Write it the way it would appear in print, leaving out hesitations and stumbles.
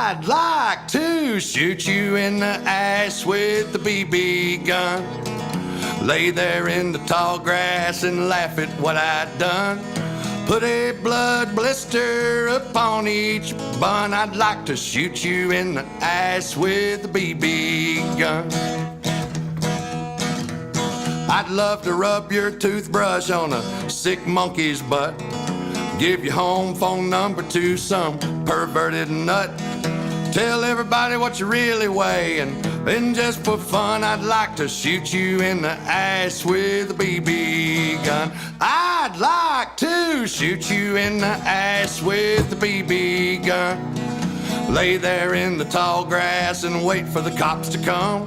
I'd like to shoot you in the ass with the BB gun. Lay there in the tall grass and laugh at what I'd done. Put a blood blister upon each bun. I'd like to shoot you in the ass with a BB gun. I'd love to rub your toothbrush on a sick monkey's butt. Give your home phone number to some perverted nut. Tell everybody what you really weigh, and then just for fun, I'd like to shoot you in the ass with a BB gun. I'd like to shoot you in the ass with a BB gun. Lay there in the tall grass and wait for the cops to come.